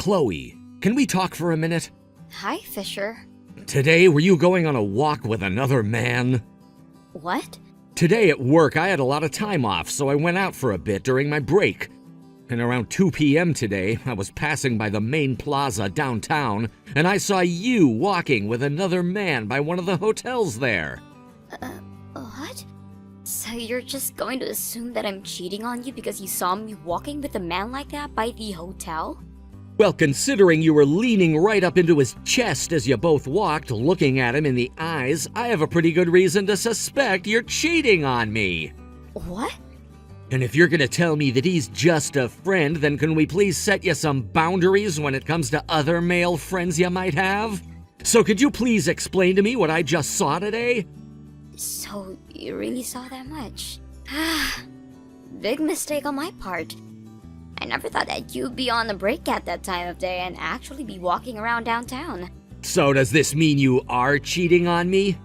Chloe, can we talk for a minute? Hi, Fisher. Today, were you going on a walk with another man? What? Today at work, I had a lot of time off, so I went out for a bit during my break. And around 2 p.m. today, I was passing by the main plaza downtown, and I saw you walking with another man by one of the hotels there. What? So you're just going to assume that I'm cheating on you because you saw me walking with a man like that by the hotel? Well, considering you were leaning right up into his chest as you both walked, looking at him in the eyes, I have a pretty good reason to suspect you're cheating on me. What? And if you're gonna tell me that he's just a friend, then can we please set you some boundaries when it comes to other male friends you might have? So could you please explain to me what I just saw today? So you really saw that much? Big mistake on my part. I never thought that you'd be on the break at that time of day and actually be walking around downtown. So does this mean you are cheating on me?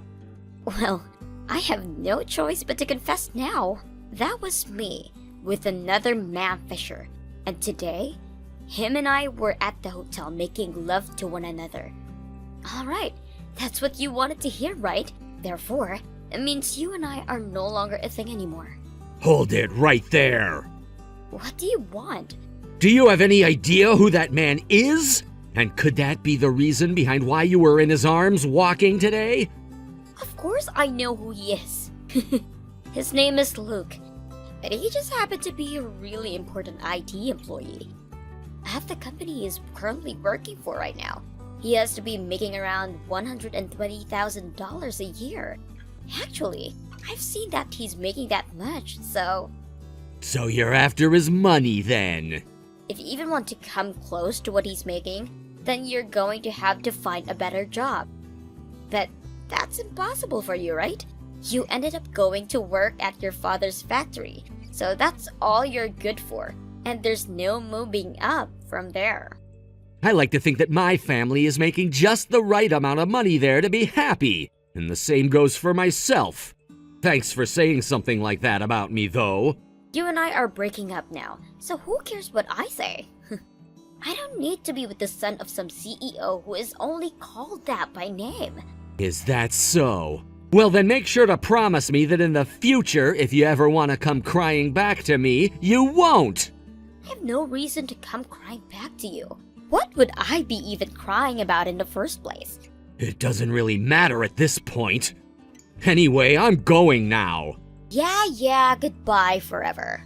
Well, I have no choice but to confess now. That was me, with another man, Fisher. And today, him and I were at the hotel making love to one another. Alright, that's what you wanted to hear, right? Therefore, it means you and I are no longer a thing anymore. Hold it right there. What do you want? Do you have any idea who that man is? And could that be the reason behind why you were in his arms walking today? Of course I know who he is. His name is Luke, but he just happened to be a really important IT employee at the company he is currently working for right now. He has to be making around $120,000 a year. Actually, I've seen that he's making that much, so you're after his money then? if you even want to come close to what he's making, then you're going to have to find a better job. But that's impossible for you, right? You ended up going to work at your father's factory, so that's all you're good for, and there's no moving up from there. I like to think that my family is making just the right amount of money there to be happy, and the same goes for myself. Thanks for saying something like that about me, though. You and I are breaking up now, so who cares what I say? I don't need to be with the son of some CEO who is only called that by name. Is that so? Well, then make sure to promise me that in the future, if you ever want to come crying back to me, you won't! I have no reason to come crying back to you. What would I be even crying about in the first place? It doesn't really matter at this point. Anyway, I'm going now. Yeah, goodbye forever.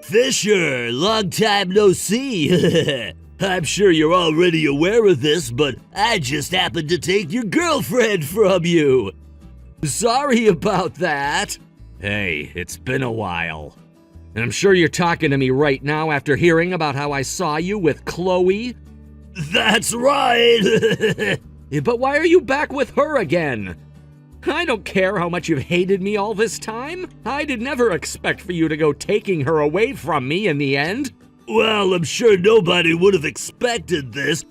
Fisher, long time no see. I'm sure you're already aware of this, but I just happened to take your girlfriend from you. Sorry about that. Hey, it's been a while. And I'm sure you're talking to me right now after hearing about how I saw you with Chloe. That's right. But why are you back with her again? I don't care how much you've hated me all this time. I did never expect for you to go taking her away from me in the end. Well, I'm sure nobody would have expected this,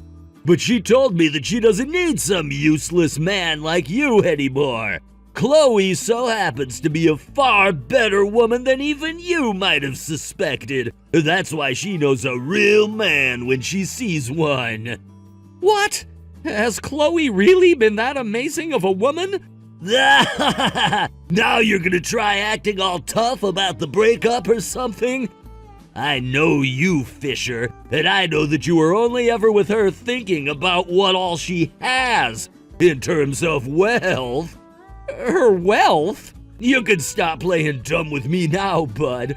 but she told me that she doesn't need some useless man like you anymore. Chloe so happens to be a far better woman than even you might have suspected. That's why she knows a real man when she sees one. What? Has Chloe really been that amazing of a woman? Now you're gonna try acting all tough about the breakup or something? I know you, Fisher, and I know that you were only ever with her thinking about what all she has in terms of wealth. Her wealth? You can stop playing dumb with me now, bud.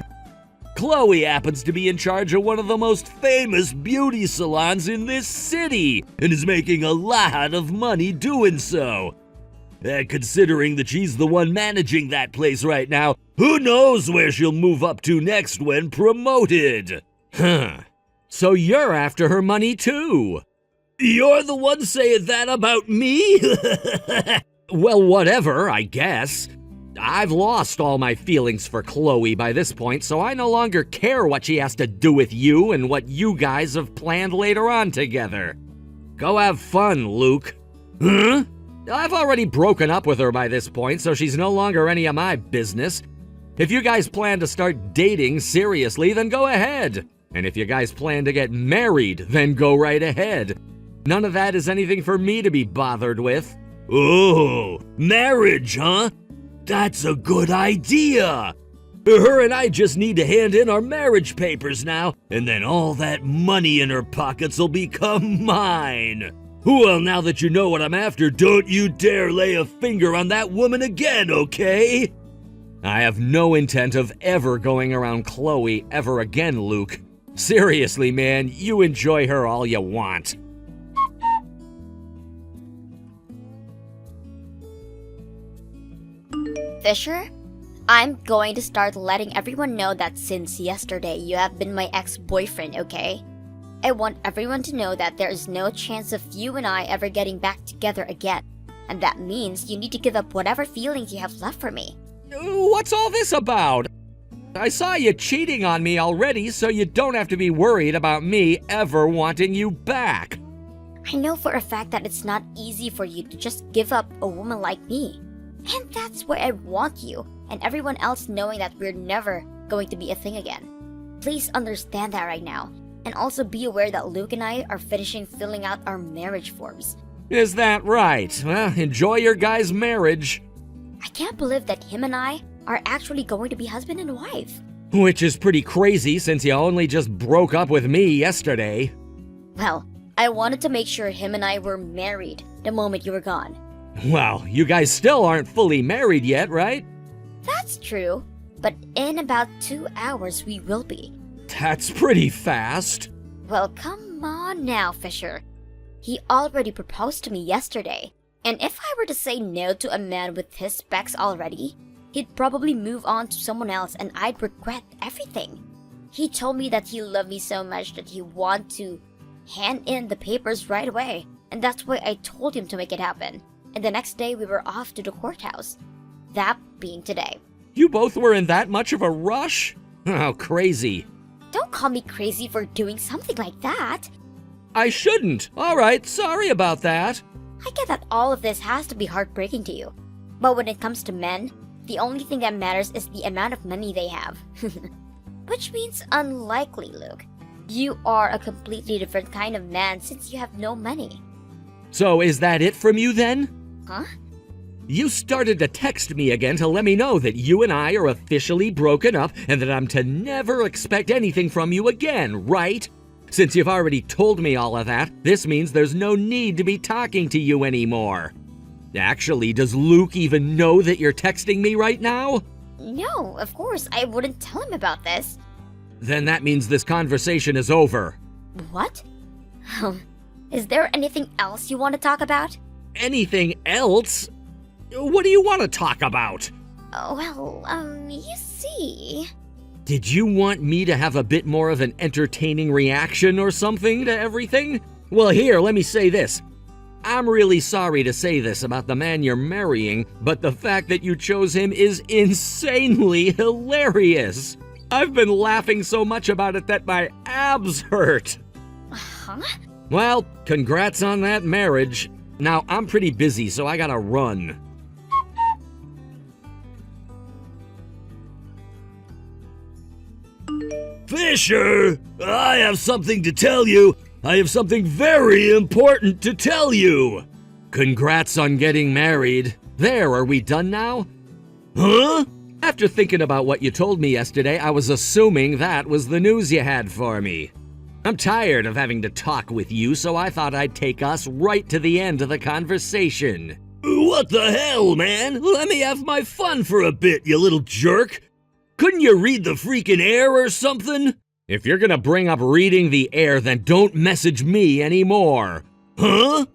Chloe happens to be in charge of one of the most famous beauty salons in this city and is making a lot of money doing so. And considering that she's the one managing that place right now, who knows where she'll move up to next when promoted? Huh. So you're after her money too? You're the one saying that about me? Well, whatever, I guess. I've lost all my feelings for Chloe by this point, so I no longer care what she has to do with you and what you guys have planned later on together. Go have fun, Luke. Huh? I've already broken up with her by this point, so she's no longer any of my business. If you guys plan to start dating seriously, then go ahead. And if you guys plan to get married, then go right ahead. None of that is anything for me to be bothered with. Oh, marriage, huh? That's a good idea. Her and I just need to hand in our marriage papers now, and then all that money in her pockets will become mine. Well, now that you know what I'm after, don't you dare lay a finger on that woman again, okay? I have no intent of ever going around Chloe ever again, Luke. Seriously, man, you enjoy her all you want. Fisher, I'm going to start letting everyone know that since yesterday you have been my ex-boyfriend, okay? I want everyone to know that there is no chance of you and I ever getting back together again. And that means you need to give up whatever feelings you have left for me. What's all this about? I saw you cheating on me already, so you don't have to be worried about me ever wanting you back. I know for a fact that it's not easy for you to just give up a woman like me. And that's why I want you and everyone else knowing that we're never going to be a thing again. Please understand that right now. And also be aware that Luke and I are finishing filling out our marriage forms. Is that right? Well, enjoy your guys' marriage. I can't believe that him and I are actually going to be husband and wife. Which is pretty crazy since you only just broke up with me yesterday. Well, I wanted to make sure him and I were married the moment you were gone. Well, you guys still aren't fully married yet, right? That's true, but in about 2 hours we will be. That's pretty fast. Well, come on now, Fisher. He already proposed to me yesterday, and if I were to say no to a man with his specs already, he'd probably move on to someone else and I'd regret everything. He told me that he loved me so much that he wanted to hand in the papers right away, and that's why I told him to make it happen. And the next day we were off to the courthouse. That being today. You both were in that much of a rush? How crazy. Don't call me crazy for doing something like that. I shouldn't. All right, sorry about that. I get that all of this has to be heartbreaking to you. But when it comes to men, the only thing that matters is the amount of money they have. Which means unlikely, Luke. You are a completely different kind of man since you have no money. So is that it from you then? Huh? You started to text me again to let me know that you and I are officially broken up and that I'm to never expect anything from you again, right? Since you've already told me all of that, this means there's no need to be talking to you anymore. Actually, does Luke even know that you're texting me right now? No, of course, I wouldn't tell him about this. Then that means this conversation is over. What? Is there anything else you want to talk about? Anything else? What do you want to talk about? Oh, well, you see... Did you want me to have a bit more of an entertaining reaction or something to everything? Well, here, let me say this. I'm really sorry to say this about the man you're marrying, but the fact that you chose him is insanely hilarious. I've been laughing so much about it that my abs hurt. Huh? Well, congrats on that marriage. Now, I'm pretty busy, so I gotta run. Fisher, I have something to tell you. I have something very important to tell you. Congrats on getting married. There, are we done now? Huh? After thinking about what you told me yesterday, I was assuming that was the news you had for me. I'm tired of having to talk with you, so I thought I'd take us right to the end of the conversation. What the hell, man? Let me have my fun for a bit, you little jerk. Couldn't you read the freaking air or something? If you're gonna bring up reading the air, then don't message me anymore. Huh?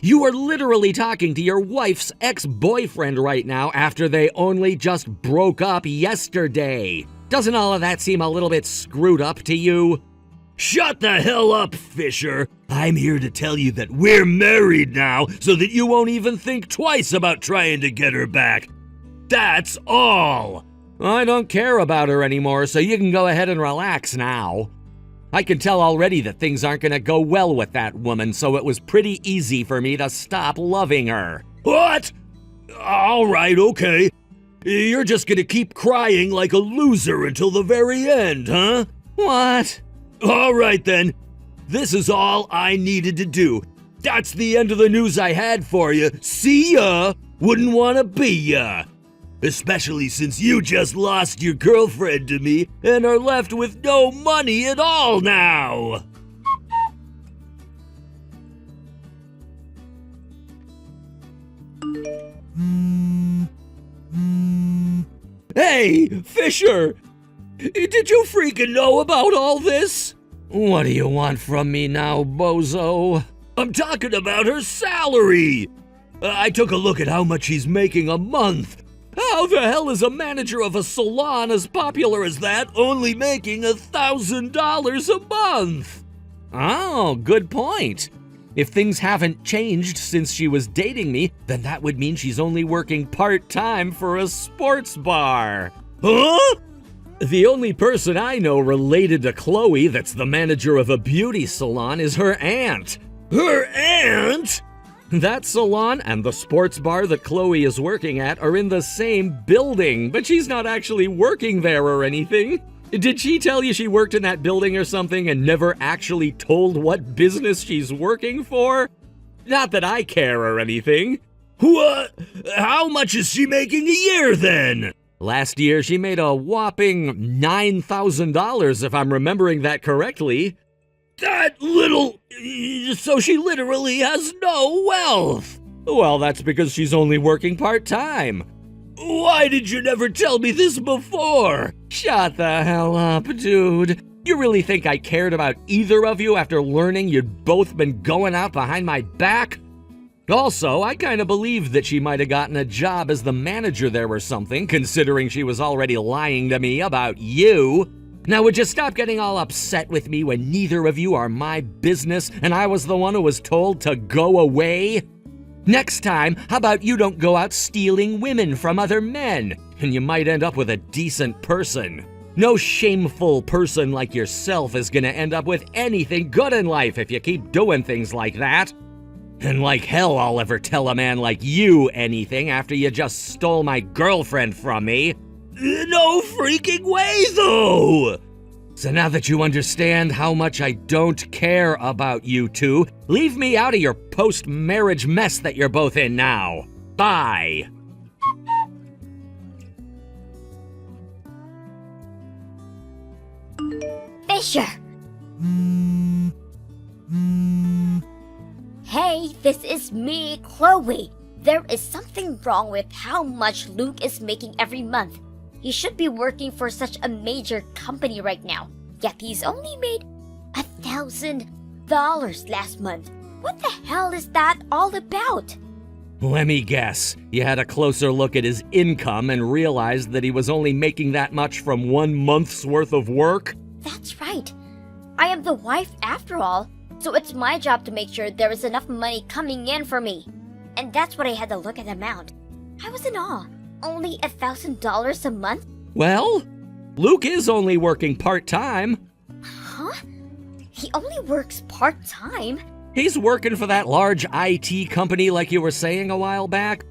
You are literally talking to your wife's ex-boyfriend right now after they only just broke up yesterday. Doesn't all of that seem a little bit screwed up to you? Shut the hell up, Fisher. I'm here to tell you that we're married now so that you won't even think twice about trying to get her back. That's all. I don't care about her anymore, so you can go ahead and relax now. I can tell already that things aren't gonna go well with that woman, so it was pretty easy for me to stop loving her. What? All right, okay. You're just gonna keep crying like a loser until the very end, huh? What? All right then. This is all I needed to do. That's the end of the news I had for you. See ya! Wouldn't wanna be ya. Especially since you just lost your girlfriend to me and are left with no money at all now. Hey, Fisher! Did you freaking know about all this? What do you want from me now, bozo? I'm talking about her salary! I took a look at how much she's making a month. How the hell is a manager of a salon as popular as that only making $1,000 a month? Oh, good point. If things haven't changed since she was dating me, then that would mean she's only working part-time for a sports bar. Huh? The only person I know related to Chloe that's the manager of a beauty salon is her aunt. Her aunt? That salon and the sports bar that Chloe is working at are in the same building, but she's not actually working there or anything. Did she tell you she worked in that building or something and never actually told what business she's working for? Not that I care or anything. What? How much is she making a year then? Last year she made a whopping $9,000 if I'm remembering that correctly. That little... So she literally has no wealth. Well, that's because she's only working part-time. Why did you never tell me this before? Shut the hell up, dude. You really think I cared about either of you after learning you'd both been going out behind my back? Also, I kinda believed that she might have gotten a job as the manager there or something, considering she was already lying to me about you. Now, would you stop getting all upset with me when neither of you are my business and I was the one who was told to go away? Next time, how about you don't go out stealing women from other men, and you might end up with a decent person. No shameful person like yourself is gonna end up with anything good in life if you keep doing things like that. And like hell I'll ever tell a man like you anything after you just stole my girlfriend from me. No freaking way, though! So now that you understand how much I don't care about you two, leave me out of your post-marriage mess that you're both in now. Bye! Fisher! Hey, this is me, Chloe. There is something wrong with how much Luke is making every month. He should be working for such a major company right now, yet he's only made $1,000 last month. What the hell is that all about? Let me guess. You had a closer look at his income and realized that he was only making that much from 1 month's worth of work? That's right. I am the wife after all, so it's my job to make sure there is enough money coming in for me. And that's what I had to look at the amount. I was in awe. Only $1,000 a month? Well, Luke is only working part-time. Huh? He only works part-time? He's working for that large IT company like you were saying a while back.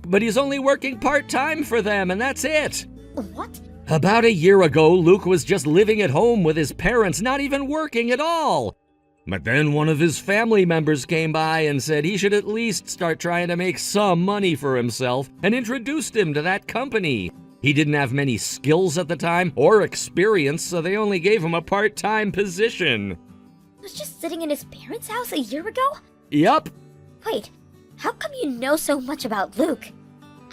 But he's only working part-time for them, and that's it. What? About a year ago, Luke was just living at home with his parents, not even working at all. But then one of his family members came by and said he should at least start trying to make some money for himself and introduced him to that company. He didn't have many skills at the time or experience, so they only gave him a part-time position. He was just sitting in his parents' house a year ago? Yup. Wait, how come you know so much about Luke?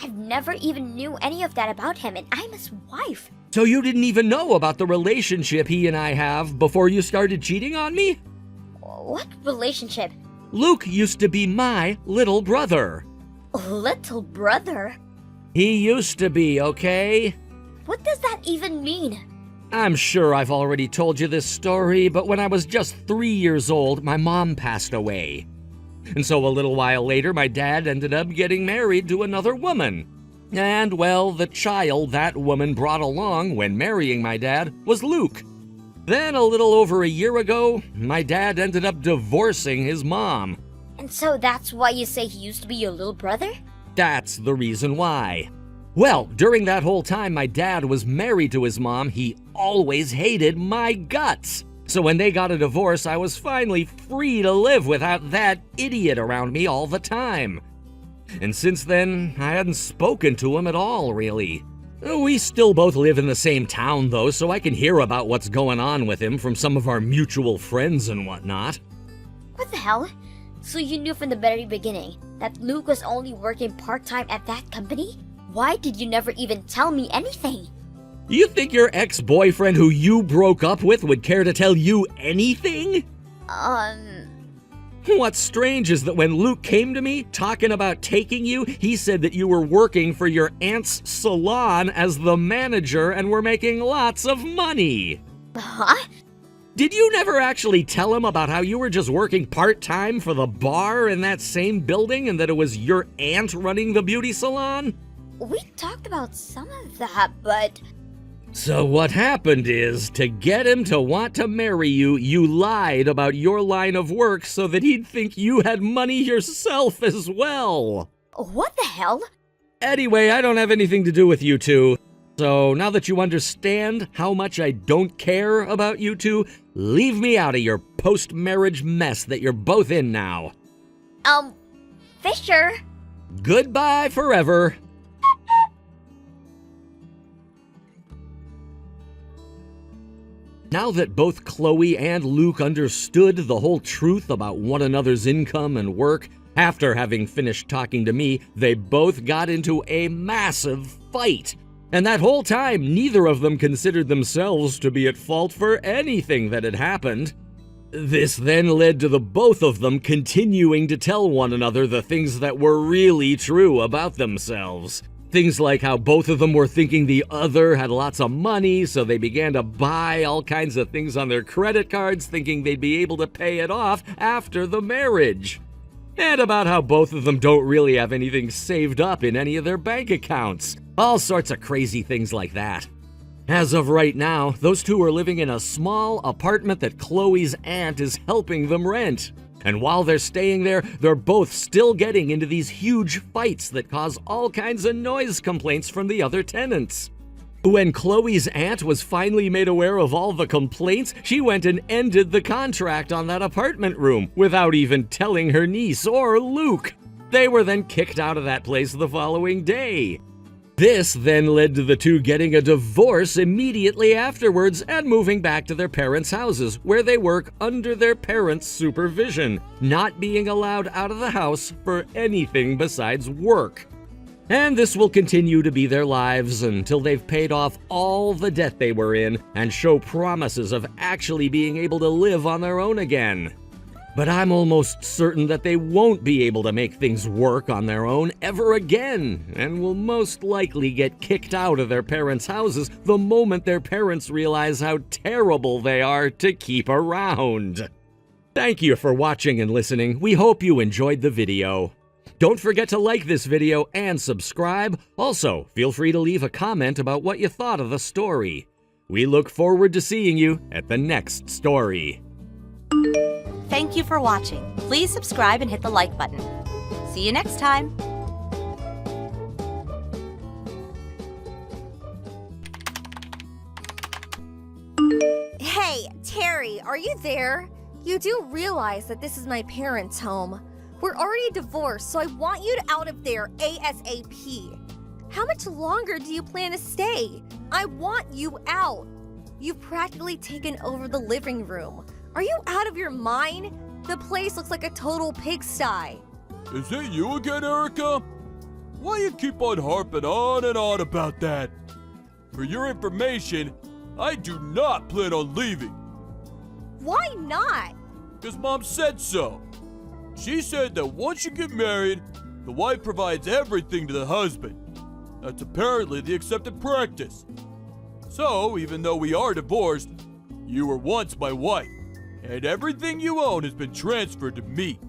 I've never even knew any of that about him, and I'm his wife. So you didn't even know about the relationship he and I have before you started cheating on me? What relationship? Luke used to be my little brother. Little brother? He used to be, okay? What does that even mean? I'm sure I've already told you this story, but when I was just 3 years old, my mom passed away. And so a little while later, my dad ended up getting married to another woman. And, well, the child that woman brought along when marrying my dad was Luke. Then, a little over a year ago, my dad ended up divorcing his mom. And so that's why you say he used to be your little brother? That's the reason why. Well, during that whole time my dad was married to his mom, he always hated my guts. So when they got a divorce, I was finally free to live without that idiot around me all the time. And since then, I hadn't spoken to him at all, really. We still both live in the same town, though, so I can hear about what's going on with him from some of our mutual friends and whatnot. What the hell? So you knew from the very beginning that Luke was only working part-time at that company? Why did you never even tell me anything? You think your ex-boyfriend who you broke up with would care to tell you anything? What's strange is that when Luke came to me talking about taking you, he said that you were working for your aunt's salon as the manager and were making lots of money. Huh? Did you never actually tell him about how you were just working part-time for the bar in that same building and that it was your aunt running the beauty salon? We talked about some of that, but... So what happened is, to get him to want to marry you, you lied about your line of work so that he'd think you had money yourself as well. What the hell? Anyway, I don't have anything to do with you two. So now that you understand how much I don't care about you two, leave me out of your post-marriage mess that you're both in now. Fisher? Goodbye forever. Now that both Chloe and Luke understood the whole truth about one another's income and work, after having finished talking to me, they both got into a massive fight. And that whole time, neither of them considered themselves to be at fault for anything that had happened. This then led to the both of them continuing to tell one another the things that were really true about themselves. Things like how both of them were thinking the other had lots of money, so they began to buy all kinds of things on their credit cards, thinking they'd be able to pay it off after the marriage. And about how both of them don't really have anything saved up in any of their bank accounts. All sorts of crazy things like that. As of right now, those two are living in a small apartment that Chloe's aunt is helping them rent. And while they're staying there, they're both still getting into these huge fights that cause all kinds of noise complaints from the other tenants. When Chloe's aunt was finally made aware of all the complaints, she went and ended the contract on that apartment room without even telling her niece or Luke. They were then kicked out of that place the following day. This then led to the two getting a divorce immediately afterwards and moving back to their parents' houses, where they work under their parents' supervision, not being allowed out of the house for anything besides work. And this will continue to be their lives until they've paid off all the debt they were in and show promises of actually being able to live on their own again. But I'm almost certain that they won't be able to make things work on their own ever again, and will most likely get kicked out of their parents' houses the moment their parents realize how terrible they are to keep around. Thank you for watching and listening. We hope you enjoyed the video. Don't forget to like this video and subscribe. Also, feel free to leave a comment about what you thought of the story. We look forward to seeing you at the next story. Thank you for watching. Please subscribe and hit the like button. See you next time. Hey, Terry, are you there? You do realize that this is my parents' home. We're already divorced, so I want you out of there ASAP. How much longer do you plan to stay? I want you out. You've practically taken over the living room. Are you out of your mind? The place looks like a total pigsty. Is it you again, Erica? Why you keep on harping on and on about that? For your information, I do not plan on leaving. Why not? Because Mom said so. She said that once you get married, the wife provides everything to the husband. That's apparently the accepted practice. So, even though we are divorced, you were once my wife, and everything you own has been transferred to me.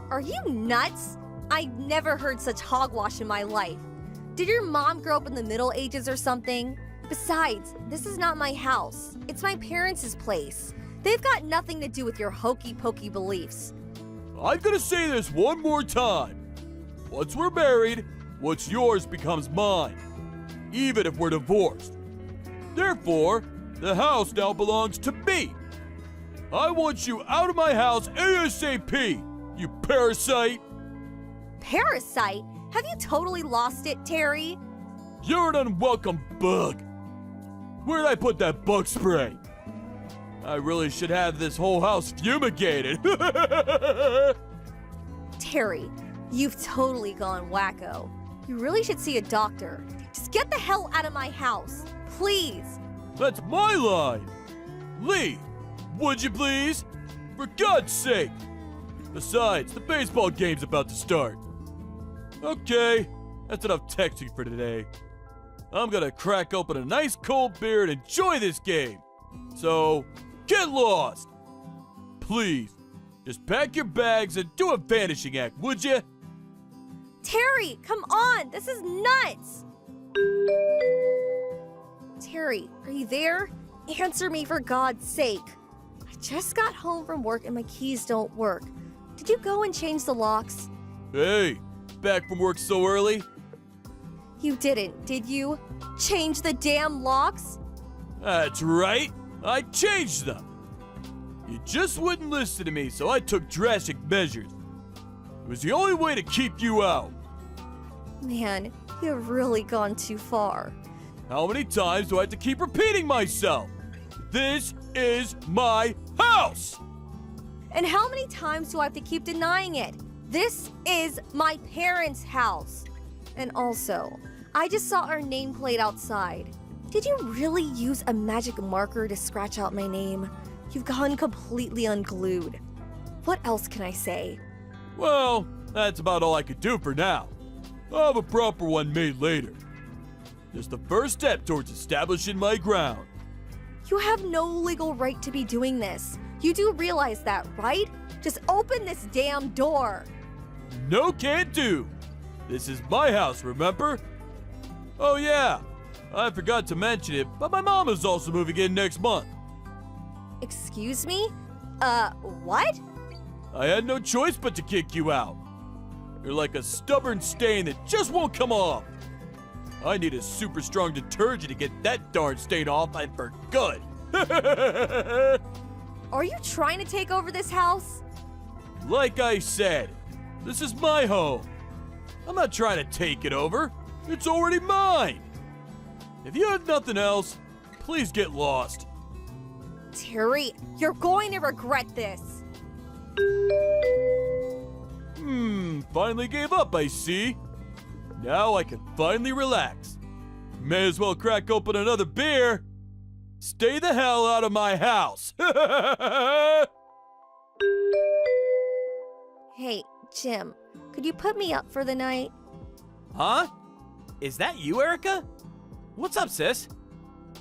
Are you nuts? I never heard such hogwash in my life. Did your mom grow up in the Middle Ages or something? Besides, this is not my house. It's my parents' place. They've got nothing to do with your hokey-pokey beliefs. I'm gonna say this one more time. Once we're married, what's yours becomes mine, even if we're divorced. Therefore, the house now belongs to me. I want you out of my house ASAP, you parasite! Parasite? Have you totally lost it, Terry? You're an unwelcome bug. Where'd I put that bug spray? I really should have this whole house fumigated. Terry, you've totally gone wacko. You really should see a doctor. Just get the hell out of my house, please. That's my line. Leave, would you please? For God's sake. Besides, the baseball game's about to start. Okay, that's enough texting for today. I'm gonna crack open a nice cold beer and enjoy this game. So, get lost. Please, just pack your bags and do a vanishing act, would you? Terry, come on, this is nuts. Terry, are you there? Answer me for God's sake. I just got home from work and my keys don't work. Did you go and change the locks? Hey, back from work so early? You didn't, did you? Change the damn locks? That's right, I changed them. You just wouldn't listen to me, so I took drastic measures. It was the only way to keep you out. Man, you've really gone too far. How many times do I have to keep repeating myself? This is my house! And how many times do I have to keep denying it? This is my parents' house. And also, I just saw our nameplate outside. Did you really use a magic marker to scratch out my name? You've gone completely unglued. What else can I say? Well, that's about all I could do for now. I'll have a proper one made later. Just the first step towards establishing my ground. You have no legal right to be doing this. You do realize that, right? Just open this damn door. No, can't do. This is my house, remember? Oh yeah, I forgot to mention it, but my mom is also moving in next month. Excuse me? What? I had no choice but to kick you out. You're like a stubborn stain that just won't come off. I need a super strong detergent to get that darn stain off and for good. Are you trying to take over this house? Like I said, this is my home. I'm not trying to take it over. It's already mine. If you have nothing else, please get lost. Terry, you're going to regret this. Finally gave up, I see. Now I can finally relax. May as well crack open another beer. Stay the hell out of my house. Hey, Jim, could you put me up for the night? Huh? Is that you, Erica? What's up, sis?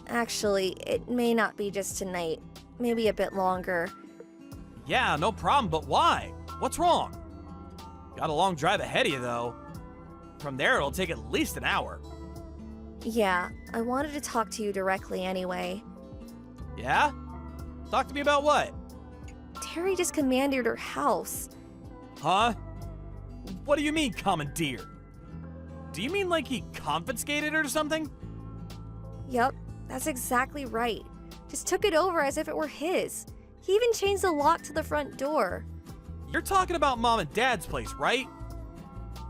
Actually, it may not be just tonight. Maybe a bit longer. Yeah, no problem, but why? What's wrong? Got a long drive ahead of you, though. From there, it'll take at least an hour. Yeah, I wanted to talk to you directly anyway. Yeah? Talk to me about what? Terry just commanded her house. Huh? What do you mean, commandeer? Do you mean like he confiscated it or something? Yup, that's exactly right. Just took it over as if it were his. He even changed the lock to the front door. You're talking about Mom and Dad's place, right?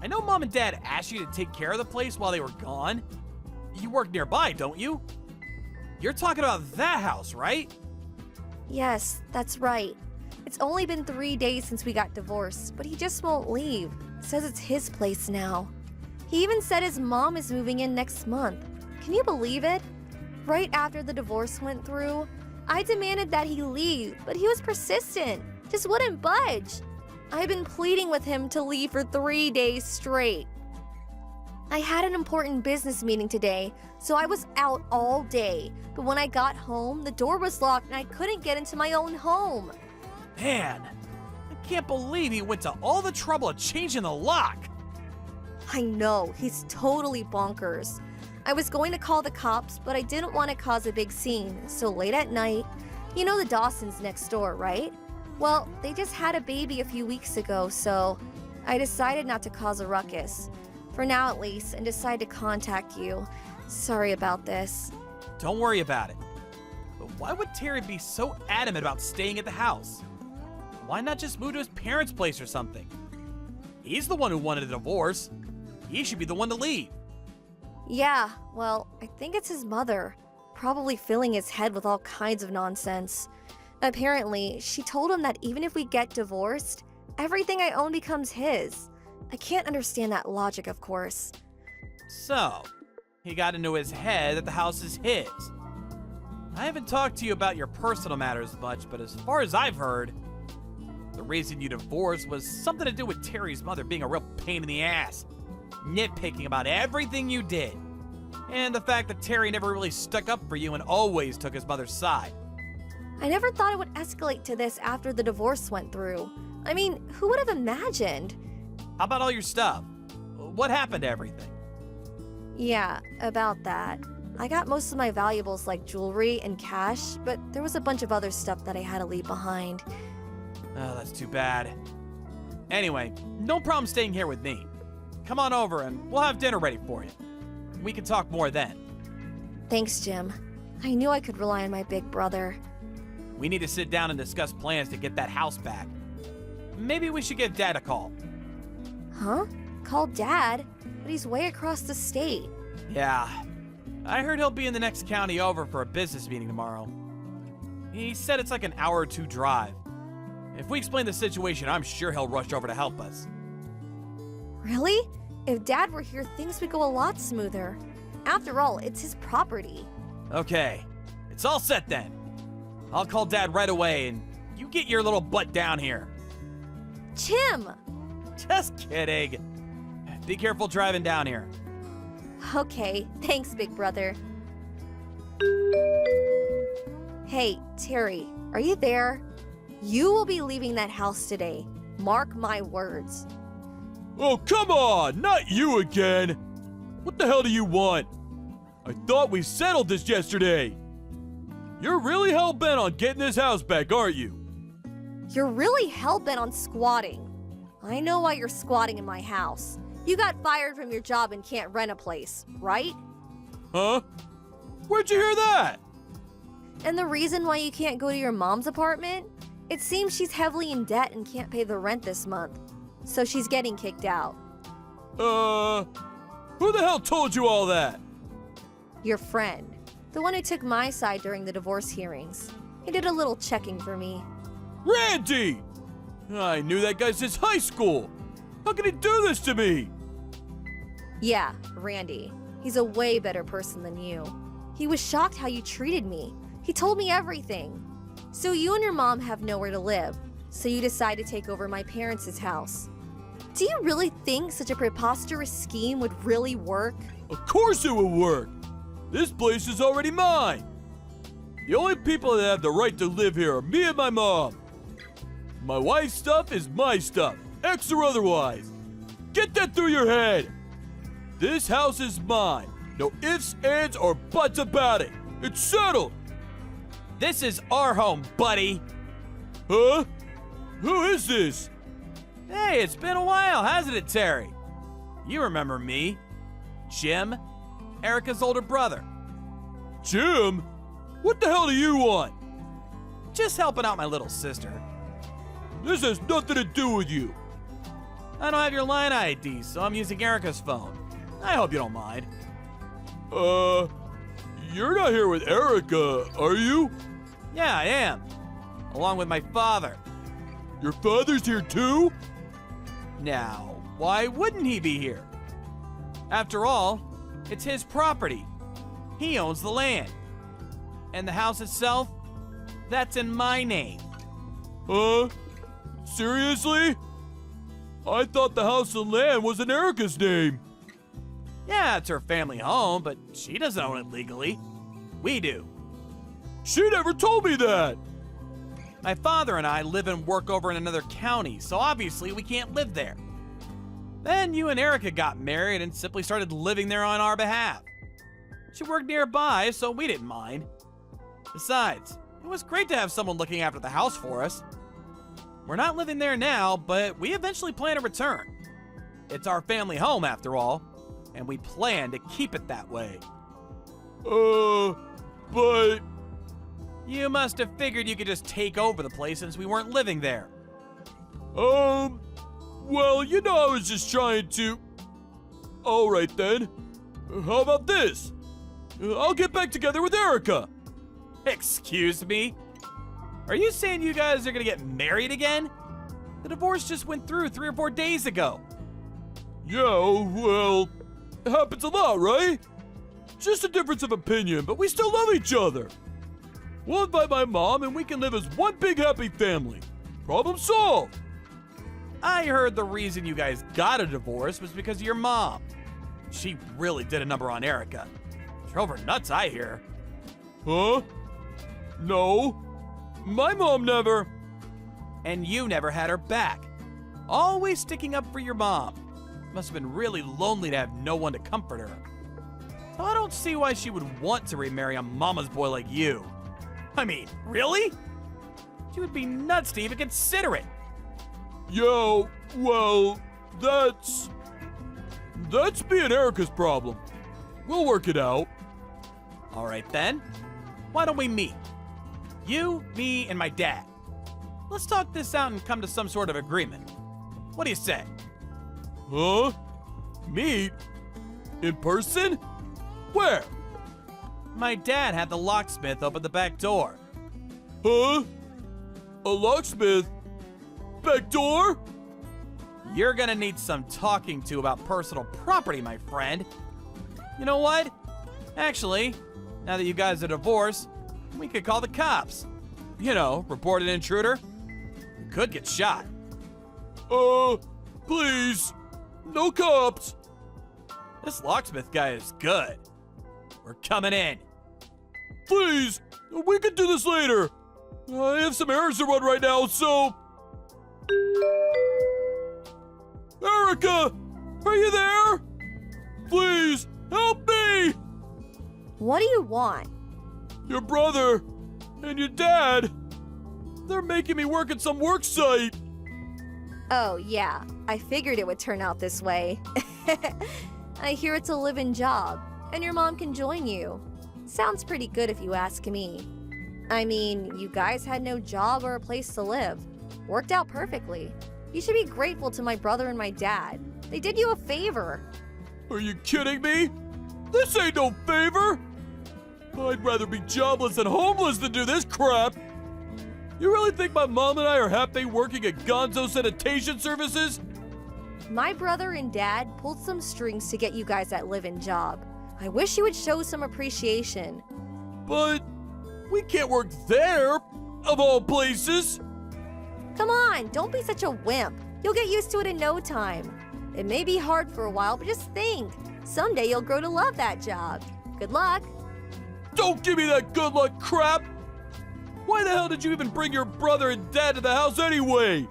I know Mom and Dad asked you to take care of the place while they were gone. You work nearby, don't you? You're talking about that house, right? Yes, that's right. It's only been 3 days since we got divorced, but he just won't leave. Says it's his place now. He even said his mom is moving in next month. Can you believe it? Right after the divorce went through, I demanded that he leave, but he was persistent. Just wouldn't budge. I've been pleading with him to leave for 3 days straight. I had an important business meeting today, so I was out all day. But when I got home, the door was locked and I couldn't get into my own home. Man, I can't believe he went to all the trouble of changing the lock. I know, he's totally bonkers. I was going to call the cops, but I didn't want to cause a big scene, so late at night, you know the Dawsons next door, right? Well, they just had a baby a few weeks ago, so I decided not to cause a ruckus. for now at least, and decide to contact you. Sorry about this. Don't worry about it. But why would Terry be so adamant about staying at the house? Why not just move to his parents' place or something? He's the one who wanted a divorce. He should be the one to leave. Yeah, well, I think it's his mother, probably filling his head with all kinds of nonsense. Apparently, she told him that even if we get divorced, everything I own becomes his. I can't understand that logic, of course. So, he got into his head that the house is his. I haven't talked to you about your personal matters much, but as far as I've heard, the reason you divorced was something to do with Terry's mother being a real pain in the ass, nitpicking about everything you did, and the fact that Terry never really stuck up for you and always took his mother's side. I never thought it would escalate to this after the divorce went through. I mean, who would have imagined? How about all your stuff? What happened to everything? Yeah, about that. I got most of my valuables like jewelry and cash, but there was a bunch of other stuff that I had to leave behind. Oh, that's too bad. Anyway, no problem staying here with me. Come on over and we'll have dinner ready for you. We can talk more then. Thanks, Jim. I knew I could rely on my big brother. We need to sit down and discuss plans to get that house back. Maybe we should give Dad a call. Huh? Call Dad? But he's way across the state. Yeah. I heard he'll be in the next county over for a business meeting tomorrow. He said it's like an hour or two drive. If we explain the situation, I'm sure he'll rush over to help us. Really? If Dad were here, things would go a lot smoother. After all, it's his property. Okay. It's all set then. I'll call Dad right away and you get your little butt down here. Jim! Just kidding. Be careful driving down here. Okay, thanks, big brother. Hey, Terry, are you there? You will be leaving that house today. Mark my words. Oh, come on! Not you again! What the hell do you want? I thought we settled this yesterday. You're really hell-bent on getting this house back, aren't you? You're really hell-bent on squatting. I know why you're squatting in my house. You got fired from your job and can't rent a place, right? Huh? Where'd you hear that? And the reason why you can't go to your mom's apartment? It seems she's heavily in debt and can't pay the rent this month. So she's getting kicked out. Who the hell told you all that? Your friend. The one who took my side during the divorce hearings. He did a little checking for me. Randy! I knew that guy since high school. How could he do this to me? Yeah, Randy. He's a way better person than you. He was shocked how you treated me. He told me everything. So you and your mom have nowhere to live, so you decide to take over my parents' house. Do you really think such a preposterous scheme would really work? Of course it would work. This place is already mine. The only people that have the right to live here are me and my mom. My wife's stuff is my stuff, ex or otherwise. Get that through your head. This house is mine. No ifs, ands, or buts about it. It's settled. This is our home, buddy. Huh? Who is this? Hey, it's been a while, hasn't it, Terry? You remember me. Jim, Erica's older brother. Jim? What the hell do you want? Just helping out my little sister. This has nothing to do with you. I don't have your line ID, so I'm using Erica's phone. I hope you don't mind. You're not here with Erica, are you? Yeah, I am. Along with my father. Your father's here too? Now, why wouldn't he be here? After all, it's his property. He owns the land. And the house itself, that's in my name. Seriously? I thought the house and land was in Erica's name. Yeah, it's her family home, but she doesn't own it legally. We do. She never told me that. My father and I live and work over in another county, so obviously we can't live there. Then you and Erica got married and simply started living there on our behalf. She worked nearby, so we didn't mind. Besides, it was great to have someone looking after the house for us. We're not living there now, but we eventually plan to return. It's our family home, after all, and we plan to keep it that way. But... You must have figured you could just take over the place since we weren't living there. Well, you know, I was just trying to... Alright then. How about this? I'll get back together with Erica. Excuse me? Are you saying you guys are gonna get married again? The divorce just went through 3 or 4 days ago. Yeah, well, it happens a lot, right? Just a difference of opinion, but we still love each other. We'll invite my mom and we can live as one big happy family. Problem solved. I heard the reason you guys got a divorce was because of your mom. She really did a number on Erica. Drove her nuts, I hear. Huh? No. My mom never. And you never had her back. Always sticking up for your mom. Must have been really lonely to have no one to comfort her. So I don't see why she would want to remarry a mama's boy like you. I mean, really? She would be nuts to even consider it. Yo, well, that's me and Erica's problem. We'll work it out. All right then. Why don't we meet? You, me, and my dad. Let's talk this out and come to some sort of agreement. What do you say? Huh? Meet? In person? Where? My dad had the locksmith open the back door. Huh? A locksmith? Back door? You're gonna need some talking to about personal property, my friend. You know what? Actually, now that you guys are divorced, we could call the cops. You know, report an intruder. You could get shot. Please. No cops. This locksmith guy is good. We're coming in. Please. We can do this later. I have some errands to run right now, so... Erica! Are you there? Please, help me! What do you want? Your brother and your dad, they're making me work at some work site. Oh, yeah. I figured it would turn out this way. I hear it's a live-in job, and your mom can join you. Sounds pretty good if you ask me. I mean, you guys had no job or a place to live. Worked out perfectly. You should be grateful to my brother and my dad. They did you a favor. Are you kidding me? This ain't no favor. I'd rather be jobless and homeless than do this crap. You really think my mom and I are happy working at Gonzo Sanitation Services? My brother and dad pulled some strings to get you guys that live-in job. I wish you would show some appreciation. But we can't work there, of all places. Come on, don't be such a wimp. You'll get used to it in no time. It may be hard for a while, but just think. Someday you'll grow to love that job. Good luck. Don't give me that good luck crap. Why the hell did you even bring your brother and dad to the house anyway?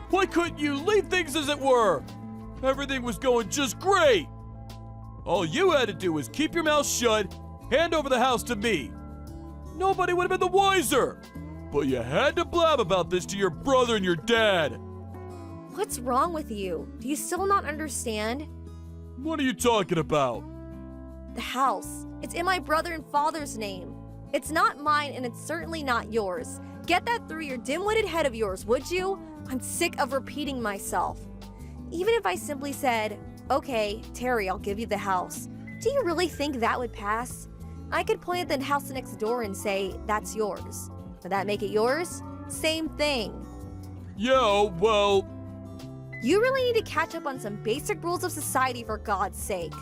Why couldn't you leave things as it were? Everything was going just great. All you had to do was keep your mouth shut, hand over the house to me. Nobody would have been the wiser. But you had to blab about this to your brother and your dad. What's wrong with you? Do you still not understand? What are you talking about? The house. It's in my brother and father's name. It's not mine and it's certainly not yours. Get that through your dim-witted head of yours, would you? I'm sick of repeating myself. Even if I simply said, okay, Terry, I'll give you the house. Do you really think that would pass? I could point at the house next door and say, that's yours. Would that make it yours? Same thing. Yeah, well... You really need to catch up on some basic rules of society for God's sake.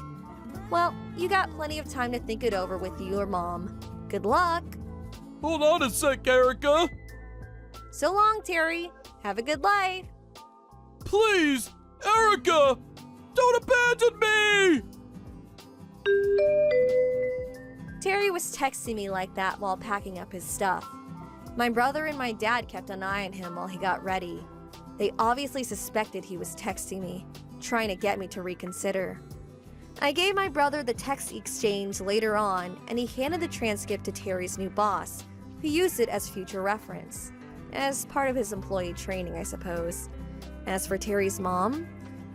Well, you got plenty of time to think it over with your mom. Good luck. Hold on a sec, Erica. So long, Terry. Have a good life. Please, Erica, don't abandon me! Terry was texting me like that while packing up his stuff. My brother and my dad kept an eye on him while he got ready. They obviously suspected he was texting me, trying to get me to reconsider. I gave my brother the text exchange later on, and he handed the transcript to Terry's new boss, who used it as future reference. As part of his employee training, I suppose. As for Terry's mom,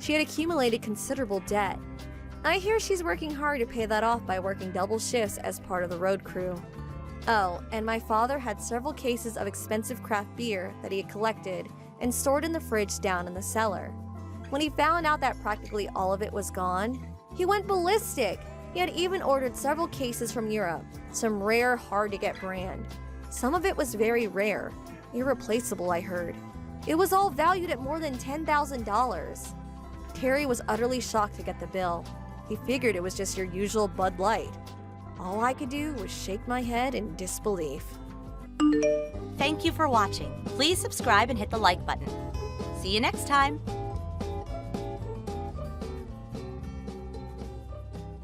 She had accumulated considerable debt. I hear she's working hard to pay that off by working double shifts as part of the road crew. Oh, and my father had several cases of expensive craft beer that he had collected and stored in the fridge down in the cellar. When he found out that practically all of it was gone, he went ballistic. He had even ordered several cases from Europe, some rare, hard-to-get brand. Some of it was very rare, irreplaceable, I heard. It was all valued at more than $10,000. Terry was utterly shocked to get the bill. He figured it was just your usual Bud Light. All I could do was shake my head in disbelief. Thank you for watching. Please subscribe and hit the like button. See you next time.